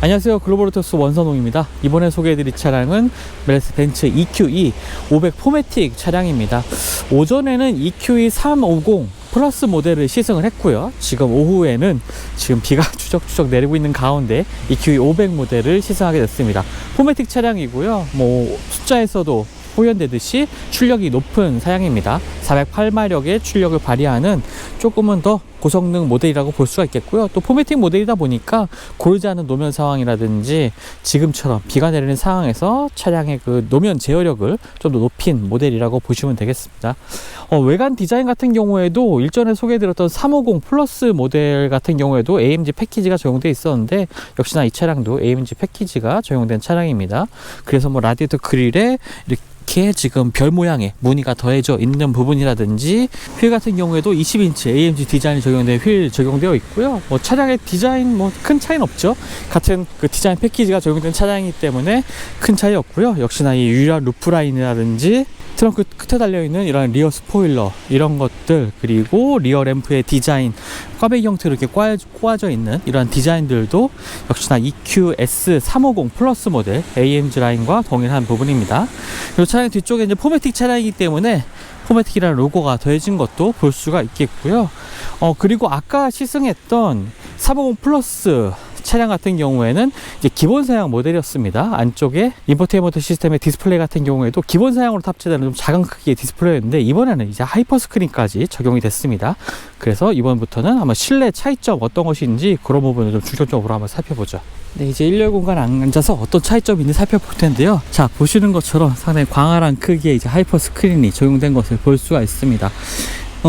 안녕하세요. 글로벌오토스 원선홍입니다. 이번에 소개해드릴 차량은 메르세데스 벤츠 EQE 500 포매틱 차량입니다. 오전에는 EQE 350 플러스 모델을 시승을 했고요. 지금 오후에는 지금 비가 추적추적 내리고 있는 가운데 EQE 500 모델을 시승하게 됐습니다. 포매틱 차량이고요. 숫자에서도 호연되듯이 출력이 높은 사양입니다. 408마력의 출력을 발휘하는 조금은 더 고성능 모델이라고 볼 수가 있겠고요. 또 포매틱 모델이다 보니까 고르지 않은 노면 상황이라든지 지금처럼 비가 내리는 상황에서 차량의 그 노면 제어력을 좀 더 높인 모델이라고 보시면 되겠습니다. 외관 디자인 같은 경우에도 일전에 소개해드렸던 350 플러스 모델 같은 경우에도 AMG 패키지가 적용되어 있었는데 역시나 이 차량도 AMG 패키지가 적용된 차량입니다. 그래서 라디에이터 그릴에 이렇게 지금 별 모양의 무늬가 더해져 있는 부분이라든지 휠 같은 경우에도 20인치 AMG 디자인이 적용된 휠 적용되어 있고요. 차량의 디자인 큰 차이는 없죠. 같은 그 디자인 패키지가 적용된 차량이기 때문에 큰 차이 없고요. 역시나 이 유리화 루프라인이라든지 트렁크 끝에 달려있는 이런 리어 스포일러 이런 것들, 그리고 리어 램프의 디자인 꽈배기 형태로 이렇게 꼬아져 있는 이런 디자인들도 역시나 EQS 350 플러스 모델 AMG 라인과 동일한 부분입니다. 그리고 차량 뒤쪽에 이제 포매틱 차량이기 때문에 포매틱이라는 로고가 더해진 것도 볼 수가 있겠고요. 그리고 아까 시승했던 350 플러스 차량 같은 경우에는 이제 기본 사양 모델이었습니다. 안쪽에 인포테인먼트 시스템의 디스플레이 같은 경우에도 기본 사양으로 탑재되는 좀 작은 크기의 디스플레이였는데 이번에는 이제 하이퍼 스크린까지 적용이 됐습니다. 그래서 이번부터는 한번 실내 차이점 어떤 것인지 그런 부분을 좀 중점적으로 한번 살펴보죠. 네, 이제 1열 공간 앉아서 어떤 차이점이 있는지 살펴볼 텐데요. 자, 보시는 것처럼 상당히 광활한 크기의 이제 하이퍼 스크린이 적용된 것을 볼 수가 있습니다.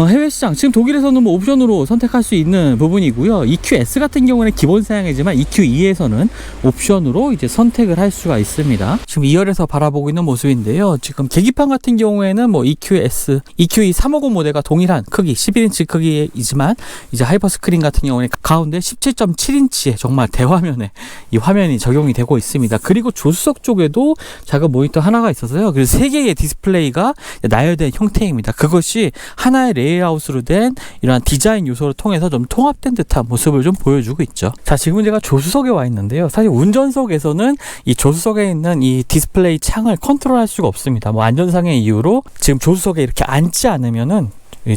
해외 시장, 지금 독일에서는 옵션으로 선택할 수 있는 부분이고요. EQS 같은 경우는 기본 사양이지만 EQE에서는 옵션으로 이제 선택을 할 수가 있습니다. 지금 2열에서 바라보고 있는 모습인데요. 지금 계기판 같은 경우에는 EQE 350 모델과 동일한 크기, 11인치 크기이지만 이제 하이퍼 스크린 같은 경우는 가운데 17.7인치의 정말 대화면에 이 화면이 적용이 되고 있습니다. 그리고 조수석 쪽에도 작은 모니터 하나가 있어서요. 그래서 3개의 디스플레이가 나열된 형태입니다. 그것이 하나의 레이아웃으로 된 이러한 디자인 요소를 통해서 좀 통합된 듯한 모습을 좀 보여주고 있죠. 자, 지금 제가 조수석에 와 있는데요. 사실 운전석에서는 이 조수석에 있는 이 디스플레이 창을 컨트롤할 수가 없습니다. 안전상의 이유로 지금 조수석에 이렇게 앉지 않으면은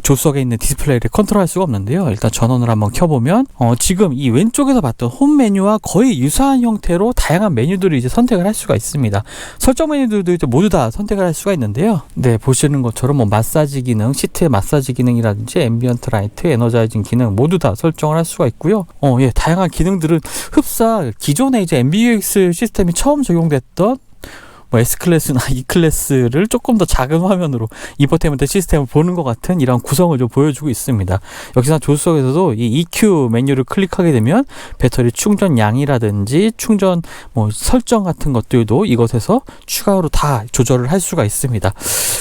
조수석에 있는 디스플레이를 컨트롤할 수가 없는데요. 일단 전원을 한번 켜보면 지금 이 왼쪽에서 봤던 홈 메뉴와 거의 유사한 형태로 다양한 메뉴들을 이제 선택을 할 수가 있습니다. 설정 메뉴들도 이제 모두 다 선택을 할 수가 있는데요. 네, 보시는 것처럼 마사지 기능, 시트의 마사지 기능이라든지 앰비언트 라이트, 에너자이징 기능 모두 다 설정을 할 수가 있고요. 다양한 기능들은 흡사 기존에 이제 MBUX 시스템이 처음 적용됐던 S클래스나 E클래스를 조금 더 작은 화면으로 인포테인먼트 시스템을 보는 것 같은 이런 구성을 좀 보여주고 있습니다. 역시나 조수석에서도 이 EQ 메뉴를 클릭하게 되면 배터리 충전 양이라든지 충전 설정 같은 것들도 이것에서 추가로 다 조절을 할 수가 있습니다.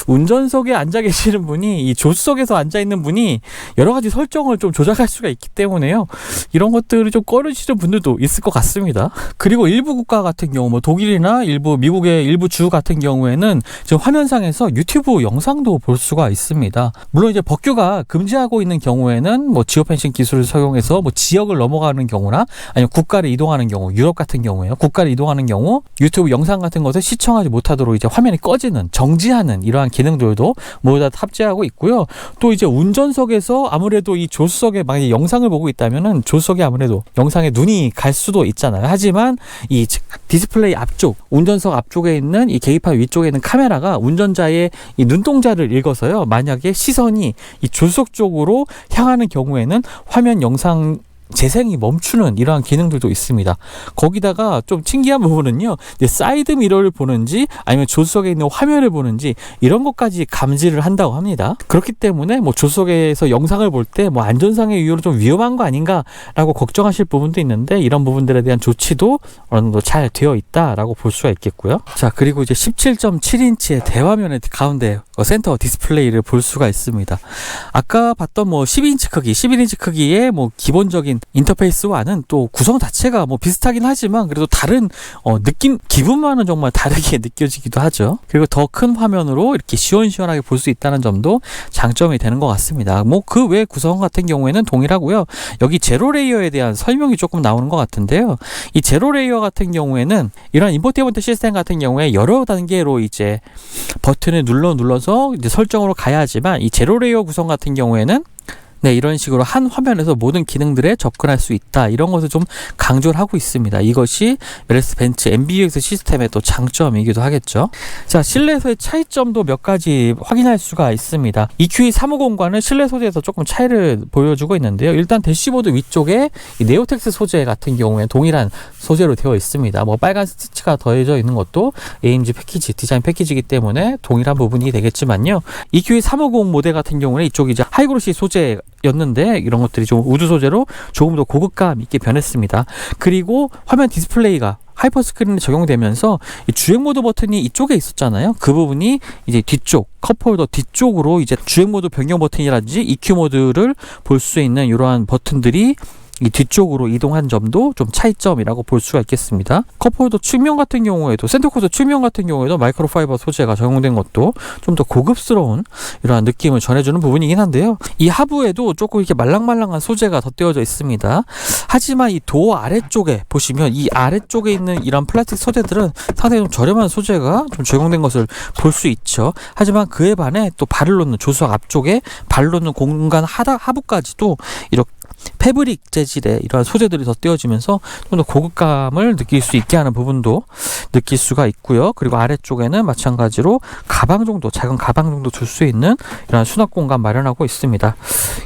운전석에 앉아 계시는 분이 이 조수석에서 앉아 있는 분이 여러 가지 설정을 좀 조작할 수가 있기 때문에요. 이런 것들을 좀 꺼려지는 분들도 있을 것 같습니다. 그리고 일부 국가 같은 경우 독일이나 일부 미국의 일부 주 같은 경우에는 지금 화면상에서 유튜브 영상도 볼 수가 있습니다. 물론 이제 법규가 금지하고 있는 경우에는 지오펜싱 기술을 사용해서 지역을 넘어가는 경우나 아니면 국가를 이동하는 경우, 유럽 같은 경우에요. 국가를 이동하는 경우 유튜브 영상 같은 것을 시청하지 못하도록 이제 화면이 꺼지는, 정지하는 이러한 기능들도 모두 다 탑재하고 있고요. 또 이제 운전석에서 아무래도 이 조수석에 만약에 영상을 보고 있다면은 조수석에 아무래도 영상에 눈이 갈 수도 있잖아요. 하지만 이 디스플레이 앞쪽, 운전석 앞쪽에 있는 이 계기판 위쪽에 있는 카메라가 운전자의 이 눈동자를 읽어서요. 만약에 시선이 이 조수석 쪽으로 향하는 경우에는 화면 영상 재생이 멈추는 이러한 기능들도 있습니다. 거기다가 좀 신기한 부분은요, 사이드 미러를 보는지 아니면 조수석에 있는 화면을 보는지 이런 것까지 감지를 한다고 합니다. 그렇기 때문에 조수석에서 영상을 볼 때 안전상의 이유로 좀 위험한 거 아닌가라고 걱정하실 부분도 있는데 이런 부분들에 대한 조치도 어느 정도 잘 되어 있다라고 볼 수가 있겠고요. 자, 그리고 이제 17.7인치의 대화면의 가운데 센터 디스플레이를 볼 수가 있습니다. 아까 봤던 12인치 크기, 11인치 크기의 기본적인 인터페이스와는 또 구성 자체가 뭐 비슷하긴 하지만 그래도 다른 기분만은 정말 다르게 느껴지기도 하죠. 그리고 더 큰 화면으로 이렇게 시원시원하게 볼 수 있다는 점도 장점이 되는 것 같습니다. 뭐 그 외 구성 같은 경우에는 동일하고요. 여기 제로 레이어에 대한 설명이 조금 나오는 것 같은데요. 이 제로 레이어 같은 경우에는 이런 인포테인먼트 시스템 같은 경우에 여러 단계로 이제 버튼을 눌러서 이제 설정으로 가야 하지만 이 제로 레이어 구성 같은 경우에는 네, 이런 식으로 한 화면에서 모든 기능들에 접근할 수 있다. 이런 것을 좀 강조를 하고 있습니다. 이것이 메르스 벤츠 MBUX 시스템의 또 장점이기도 하겠죠. 자, 실내에서의 차이점도 몇 가지 확인할 수가 있습니다. EQE 350과는 실내 소재에서 조금 차이를 보여주고 있는데요. 일단 대시보드 위쪽에 이 네오텍스 소재 같은 경우에 동일한 소재로 되어 있습니다. 뭐 빨간 스티치가 더해져 있는 것도 AMG 패키지, 디자인 패키지이기 때문에 동일한 부분이 되겠지만요. EQE 350 모델 같은 경우는 이쪽이 이제 하이그로시 소재 였는데 이런 것들이 좀 우드 소재로 조금 더 고급감 있게 변했습니다. 그리고 화면 디스플레이가 하이퍼 스크린에 적용되면서 이 주행 모드 버튼이 이쪽에 있었잖아요. 그 부분이 이제 뒤쪽 컵홀더 뒤쪽으로 이제 주행 모드 변경 버튼이라든지 EQ 모드를 볼 수 있는 이러한 버튼들이 이 뒤쪽으로 이동한 점도 좀 차이점이라고 볼 수가 있겠습니다. 컵홀더 측면 같은 경우에도 센터코드 측면 같은 경우에도 마이크로파이버 소재가 적용된 것도 좀 더 고급스러운 이러한 느낌을 전해주는 부분이긴 한데요. 이 하부에도 조금 이렇게 말랑말랑한 소재가 덧대어져 있습니다. 하지만 이 도어 아래쪽에 보시면 이 아래쪽에 있는 이런 플라스틱 소재들은 상당히 좀 저렴한 소재가 좀 적용된 것을 볼 수 있죠. 하지만 그에 반해 또 발을 놓는 조수석 앞쪽에 발을 놓는 공간 하부까지도 이렇게 패브릭 재질의 이러한 소재들이 덧대어지면서 좀 더 고급감을 느낄 수 있게 하는 부분도 느낄 수가 있고요. 그리고 아래쪽에는 마찬가지로 가방 정도, 작은 가방 정도 둘 수 있는 이런 수납 공간 마련하고 있습니다.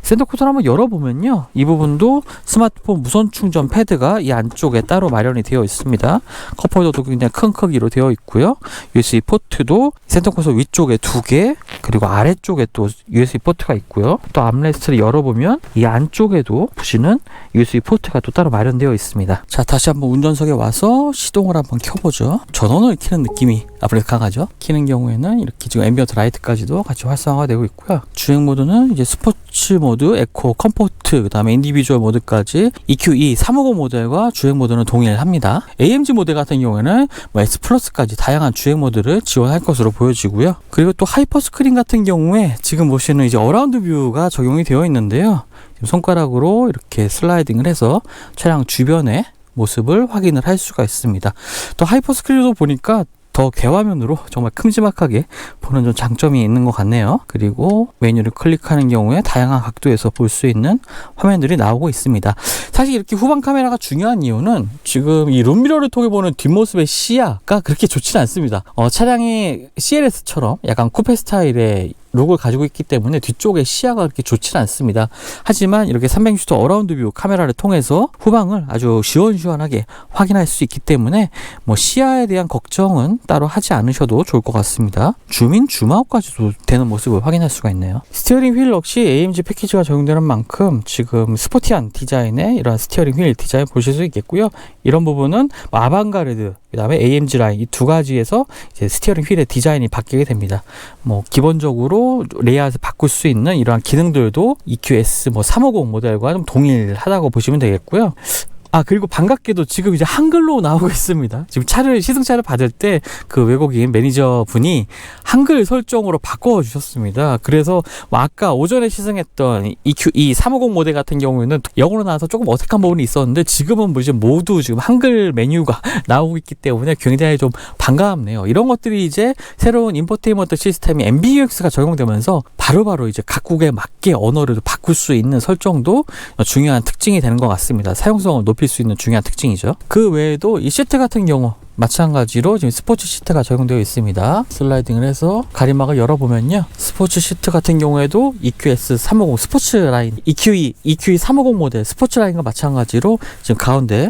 센터코드를 한번 열어보면요. 이 부분도 스마트폰 무선 충전 패드가 이 안쪽에 따로 마련이 되어 있습니다. 컵홀더도 굉장히 큰 크기로 되어 있고요. USB 포트도 센터코드 위쪽에 2개, 그리고 아래쪽에 또 USB 포트가 있고요. 또 암레스트를 열어보면 이 안쪽에도 보시는 USB 포트가 또 따로 마련되어 있습니다. 자, 다시 한번 운전석에 와서 시동을 한번 켜보죠. 전원을 켜는 느낌이 아무래도 강하죠. 켜는 경우에는 이렇게 지금 앰비언트 라이트까지도 같이 활성화가 되고 있고요. 주행 모드는 이제 스포츠 모드, 에코, 컴포트, 그 다음에 인디비주얼 모드까지 EQE 350 모델과 주행 모드는 동일합니다. AMG 모델 같은 경우에는 뭐 S 플러스까지 다양한 주행 모드를 지원할 것으로 보여지고요. 그리고 또 하이퍼 스크린 같은 경우에 지금 보시는 이제 어라운드 뷰가 적용이 되어 있는데요. 지금 손가락으로 이렇게 슬라이딩을 해서 차량 주변의 모습을 확인을 할 수가 있습니다. 또 하이퍼 스크린도 보니까 더 대화면으로 정말 큼지막하게 보는 좀 장점이 있는 것 같네요. 그리고 메뉴를 클릭하는 경우에 다양한 각도에서 볼 수 있는 화면들이 나오고 있습니다. 사실 이렇게 후방 카메라가 중요한 이유는 지금 이 룸미러를 통해 보는 뒷모습의 시야가 그렇게 좋지는 않습니다. 차량이 CLS처럼 약간 쿠페 스타일의 룩을 가지고 있기 때문에 뒤쪽에 시야가 그렇게 좋지는 않습니다. 하지만 이렇게 360도 어라운드 뷰 카메라를 통해서 후방을 아주 시원시원하게 확인할 수 있기 때문에 뭐 시야에 대한 걱정은 따로 하지 않으셔도 좋을 것 같습니다. 줌인 줌아웃까지도 되는 모습을 확인할 수가 있네요. 스티어링 휠 역시 AMG 패키지가 적용되는 만큼 지금 스포티한 디자인의 이런 스티어링 휠 디자인 보실 수 있겠고요. 이런 부분은 아방가르드, 그 다음에 AMG 라인 이 두 가지에서 이제 스티어링 휠의 디자인이 바뀌게 됩니다. 뭐 기본적으로 레이아웃을 바꿀 수 있는 이러한 기능들도 EQS 350 모델과 좀 동일하다고 보시면 되겠고요. 그리고 반갑게도 지금 이제 한글로 나오고 있습니다. 지금 시승차를 받을 때 그 외국인 매니저 분이 한글 설정으로 바꿔 주셨습니다. 그래서 아까 오전에 시승했던 EQE 350 모델 같은 경우에는 영어로 나와서 조금 어색한 부분이 있었는데 지금은 뭐 이제 모두 지금 한글 메뉴가 나오고 있기 때문에 굉장히 좀 반갑네요. 이런 것들이 이제 새로운 인포테인먼트 시스템이 MBUX가 적용되면서 바로바로 이제 각국에 맞게 언어를 바꿀 수 있는 설정도 중요한 특징이 되는 것 같습니다. 사용성을 높일 수 있는 중요한 특징이죠. 그 외에도 이 시트 같은 경우 마찬가지로 지금 스포츠 시트가 적용되어 있습니다. 슬라이딩을 해서 가림막을 열어보면요. 스포츠 시트 같은 경우에도 EQS 350 스포츠 라인, EQE 350 모델 스포츠 라인과 마찬가지로 지금 가운데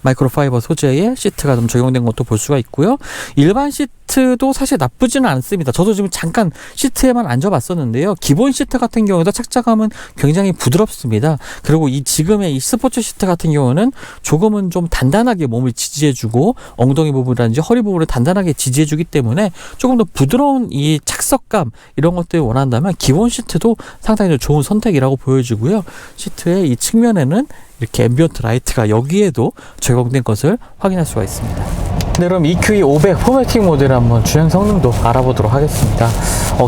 마이크로파이버 소재의 시트가 좀 적용된 것도 볼 수가 있고요. 일반 시트 시트도 사실 나쁘지는 않습니다. 저도 지금 잠깐 시트에만 앉아봤었는데요. 기본 시트 같은 경우에도 착자감은 굉장히 부드럽습니다. 그리고 이 지금의 이 스포츠 시트 같은 경우는 조금은 좀 단단하게 몸을 지지해주고 엉덩이 부분이라든지 허리 부분을 단단하게 지지해주기 때문에 조금 더 부드러운 이 착석감 이런 것들을 원한다면 기본 시트도 상당히 좀 좋은 선택이라고 보여지고요. 시트의 이 측면에는 이렇게 앰비언트 라이트가 여기에도 적용된 것을 확인할 수가 있습니다. 네, 그럼 EQE 500 포매틱 모델을 한번 주행 성능도 알아보도록 하겠습니다.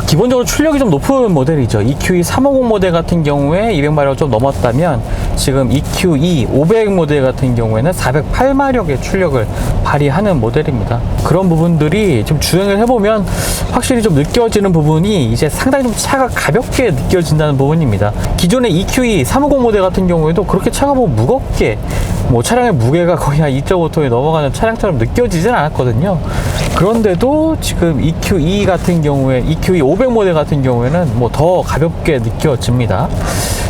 기본적으로 출력이 좀 높은 모델이죠. EQE 350 모델 같은 경우에 200마력을 좀 넘었다면 지금 EQE 500 모델 같은 경우에는 408마력의 출력을 발휘하는 모델입니다. 그런 부분들이 좀 주행을 해보면 확실히 좀 느껴지는 부분이 이제 상당히 좀 차가 가볍게 느껴진다는 부분입니다. 기존의 EQE 350 모델 같은 경우에도 그렇게 차가 뭐 무겁게 뭐 차량의 무게가 거의 한 2.5톤이 넘어가는 차량처럼 느껴지진 않았거든요. 그런데도 지금 EQE 같은 경우에 EQE 500 모델 같은 경우에는 뭐 더 가볍게 느껴집니다.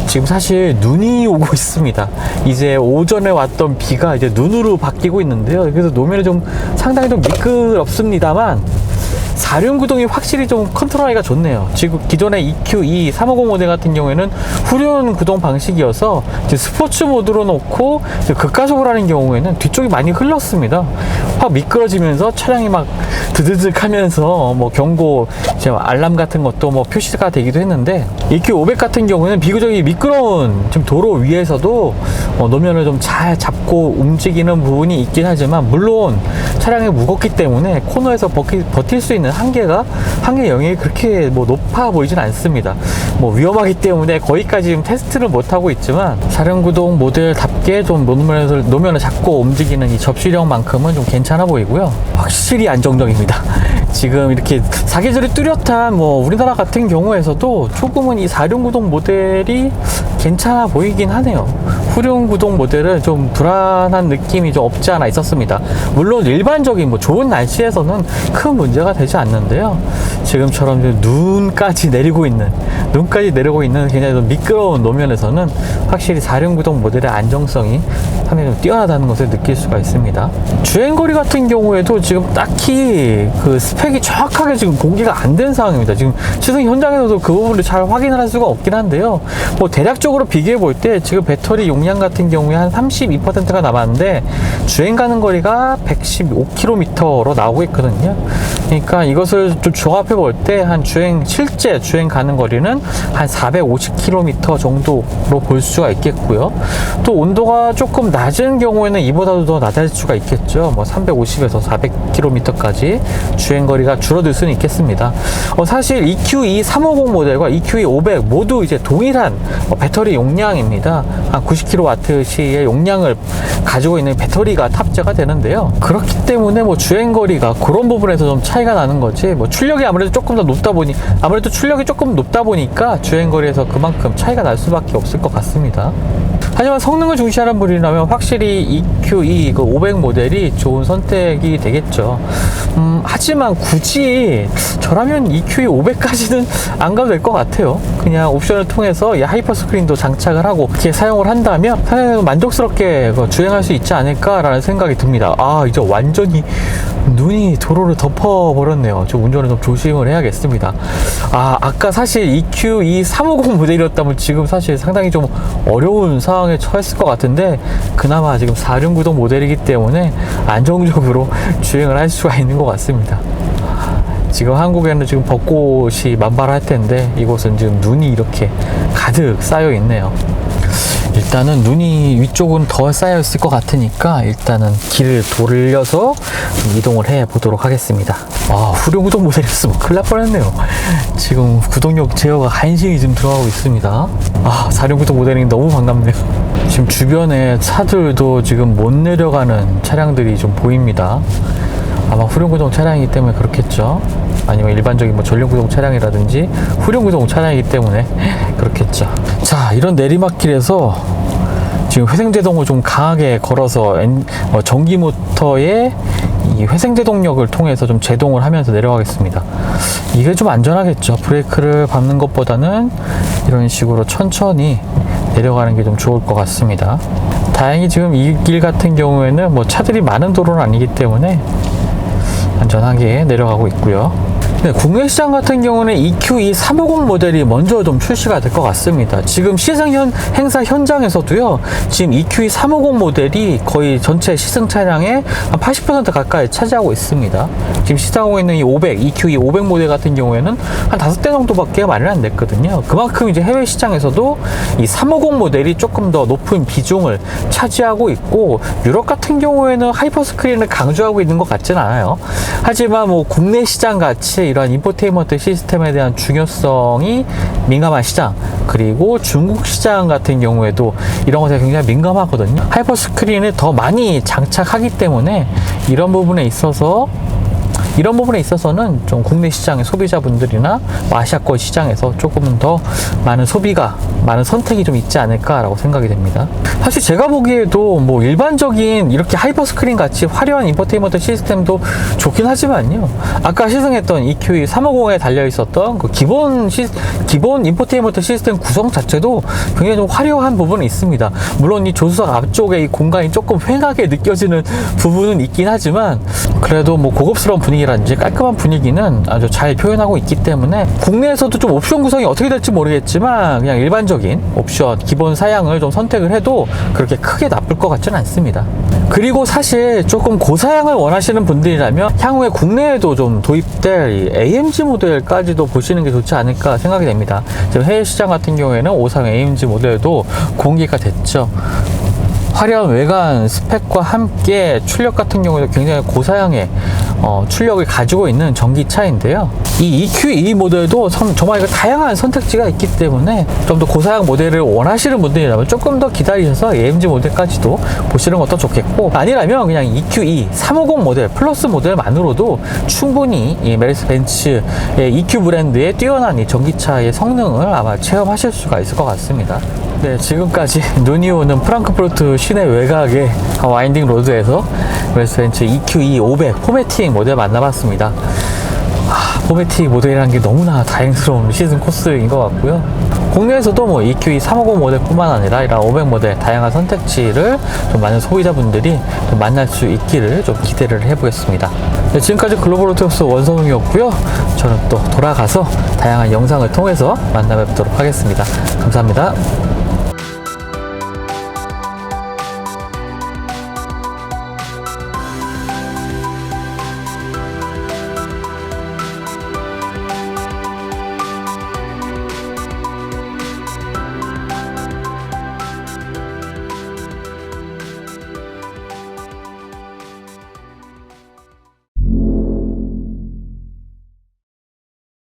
지금 사실 눈이 오고 있습니다. 이제 오전에 왔던 비가 이제 눈으로 바뀌고 있는데요. 그래서 노면이 좀 상당히 좀 미끄럽습니다만 사륜구동이 확실히 좀 컨트롤하기가 좋네요. 지금 기존의 EQE 350 모델 같은 경우에는 후륜 구동 방식이어서 이제 스포츠 모드로 놓고 이제 급가속을 하는 경우에는 뒤쪽이 많이 흘렀습니다. 확 미끄러지면서 차량이 막 드드득 하면서 뭐 경고 이제 알람 같은 것도 뭐 표시가 되기도 했는데 EQE 500 같은 경우는 비교적 비끄러운 좀 도로 위에서도 노면을 좀 잘 잡고 움직이는 부분이 있긴 하지만 물론 차량이 무겁기 때문에 코너에서 버틸 수 있는 한계 영역이 그렇게 뭐 높아 보이진 않습니다. 뭐 위험하기 때문에 거기까지 지금 테스트를 못 하고 있지만 사륜구동 모델답게 좀 노면을 잡고 움직이는 이 접시력만큼은 좀 괜찮아 보이고요. 확실히 안정적입니다. 지금 이렇게 사계절이 뚜렷한 뭐 우리나라 같은 경우에서도 조금은 이 사륜구동 모델이 괜찮아 보이긴 하네요. 후륜구동 모델은 좀 불안한 느낌이 좀 없지 않아 있었습니다. 물론 일반적인 뭐 좋은 날씨에서는 큰 문제가 되지 않는데요. 지금처럼 눈까지 내리고 있는 굉장히 좀 미끄러운 노면에서는 확실히 사륜구동 모델의 안정성이 상당히 좀 뛰어나다는 것을 느낄 수가 있습니다. 주행거리 같은 경우에도 지금 딱히 그 스펙이 정확하게 지금 공개가 안 된 상황입니다. 지금 시승 현장에서도 그 부분을 잘 확인을 할 수가 없긴 한데요. 뭐 대략적으로 비교해 볼 때 지금 배터리 용량 같은 경우에 한 32%가 남았는데 주행 가는 거리가 115km로 나오고 있거든요. 그러니까 이것을 좀 조합해 볼 때 실제 주행 가는 거리는 한 450km 정도로 볼 수가 있겠고요. 또 온도가 조금 낮은 경우에는 이보다도 더 낮아질 수가 있겠죠. 뭐 350에서 400km까지 주행거리가 줄어들 수는 있겠습니다. 사실 EQE 350 모델과 EQE 500 모두 이제 동일한 배터리 용량입니다. 한 90kWh의 용량을 가지고 있는 배터리가 탑재가 되는데요. 그렇기 때문에 뭐 주행거리가 그런 부분에서 좀 차이가 나는 거지, 뭐 출력이 아무래도 조금 더 높다 보니까 주행거리에서 그만큼 차이가 날 수밖에 없을 것 같습니다. 하지만 성능을 중시하는 분이라면 확실히 EQE 500 모델이 좋은 선택이 되겠죠. 하지만 굳이 저라면 EQE 500까지는 안 가도 될 것 같아요. 그냥 옵션을 통해서 이 하이퍼 스크린도 장착을 하고 이렇게 사용을 한다면 상당히 만족스럽게 주행할 수 있지 않을까라는 생각이 듭니다. 이제 완전히 눈이 도로를 덮어버렸네요. 좀 운전을 좀 조심을 해야겠습니다. 아까 사실 EQE 350 모델이었다면 지금 사실 상당히 좀 어려운 상황에 처했을 것 같은데 그나마 지금 사륜구동 모델이기 때문에 안정적으로 주행을 할 수가 있는 것 같습니다. 지금 한국에는 지금 벚꽃이 만발할 텐데 이곳은 지금 눈이 이렇게 가득 쌓여 있네요. 일단은 눈이 위쪽은 더 쌓여 있을 것 같으니까 일단은 길을 돌려서 이동을 해 보도록 하겠습니다. 후륜구동 모델이었으면 큰일 날 뻔했네요. 지금 구동력 제어가 간신히 지금 들어가고 있습니다. 사륜구동 모델이 너무 반갑네요. 지금 주변에 차들도 지금 못 내려가는 차량들이 좀 보입니다. 아마 후륜구동 차량이기 때문에 그렇겠죠. 아니면 일반적인 뭐 전륜구동 차량이라든지 후륜구동 차량이기 때문에 그렇겠죠. 자, 이런 내리막길에서 지금 회생제동을 좀 강하게 걸어서 전기 모터의 이 회생제동력을 통해서 좀 제동을 하면서 내려가겠습니다. 이게 좀 안전하겠죠. 브레이크를 밟는 것보다는 이런 식으로 천천히 내려가는 게 좀 좋을 것 같습니다. 다행히 지금 이 길 같은 경우에는 뭐 차들이 많은 도로는 아니기 때문에 안전하게 내려가고 있고요. 네, 국내 시장 같은 경우는 EQE 350 모델이 먼저 좀 출시가 될 것 같습니다. 지금 시승 행사 현장에서도요, 지금 EQE 350 모델이 거의 전체 시승 차량의 한 80% 가까이 차지하고 있습니다. 지금 시승하고 있는 이 500, EQE 500 모델 같은 경우에는 한 5대 정도밖에 마련이 안 됐거든요. 그만큼 이제 해외 시장에서도 이 350 모델이 조금 더 높은 비중을 차지하고 있고, 유럽 같은 경우에는 하이퍼 스크린을 강조하고 있는 것 같진 않아요. 하지만 뭐 국내 시장 같이 이런 인포테인먼트 시스템에 대한 중요성이 민감한 시장, 그리고 중국 시장 같은 경우에도 이런 것에 굉장히 민감하거든요. 하이퍼 스크린을 더 많이 장착하기 때문에 이런 부분에 있어서는 좀 국내 시장의 소비자분들이나 아시아권 시장에서 조금 더 많은 선택이 좀 있지 않을까라고 생각이 됩니다. 사실 제가 보기에도 뭐 일반적인 이렇게 하이퍼 스크린 같이 화려한 인포테인먼트 시스템도 좋긴 하지만요. 아까 시승했던 EQE 350에 달려 있었던 그 기본 인포테인먼트 시스템 구성 자체도 굉장히 좀 화려한 부분이 있습니다. 물론 이 조수석 앞쪽에 이 공간이 조금 휑하게 느껴지는 부분은 있긴 하지만, 그래도 뭐 고급스러운 분위기라든지 깔끔한 분위기는 아주 잘 표현하고 있기 때문에 국내에서도 좀 옵션 구성이 어떻게 될지 모르겠지만 그냥 일반적인 옵션 기본 사양을 좀 선택을 해도 그렇게 크게 나쁠 것 같지는 않습니다. 그리고 사실 조금 고사양을 원하시는 분들이라면 향후에 국내에도 좀 도입될 이 AMG 모델까지도 보시는 게 좋지 않을까 생각이 됩니다. 지금 해외 시장 같은 경우에는 5상 AMG 모델도 공개가 됐죠. 화려한 외관 스펙과 함께 출력 같은 경우에도 굉장히 고사양의 출력을 가지고 있는 전기차인데요. 이 EQE 모델도 정말 다양한 선택지가 있기 때문에 좀 더 고사양 모델을 원하시는 분들이라면 조금 더 기다리셔서 AMG 모델까지도 보시는 것도 좋겠고, 아니라면 그냥 EQE 350 모델 플러스 모델만으로도 충분히 이 메르스 벤츠의 EQ 브랜드의 뛰어난 이 전기차의 성능을 아마 체험하실 수가 있을 것 같습니다. 네, 지금까지 눈이 오는 프랑크푸르트 시내 외곽의 와인딩 로드에서 메르스 벤츠 EQE 500 포매틱 모델 만나봤습니다. 포매틱 모델이라는 게 너무나 다행스러운 시즌 코스인 것 같고요. 국내에서도 뭐 EQE 350 모델뿐만 아니라 이런 500 모델 다양한 선택지를 좀 많은 소비자분들이 좀 만날 수 있기를 좀 기대를 해보겠습니다. 네, 지금까지 글로벌 오토스 원선웅이었고요. 저는 또 돌아가서 다양한 영상을 통해서 만나 뵙도록 하겠습니다. 감사합니다.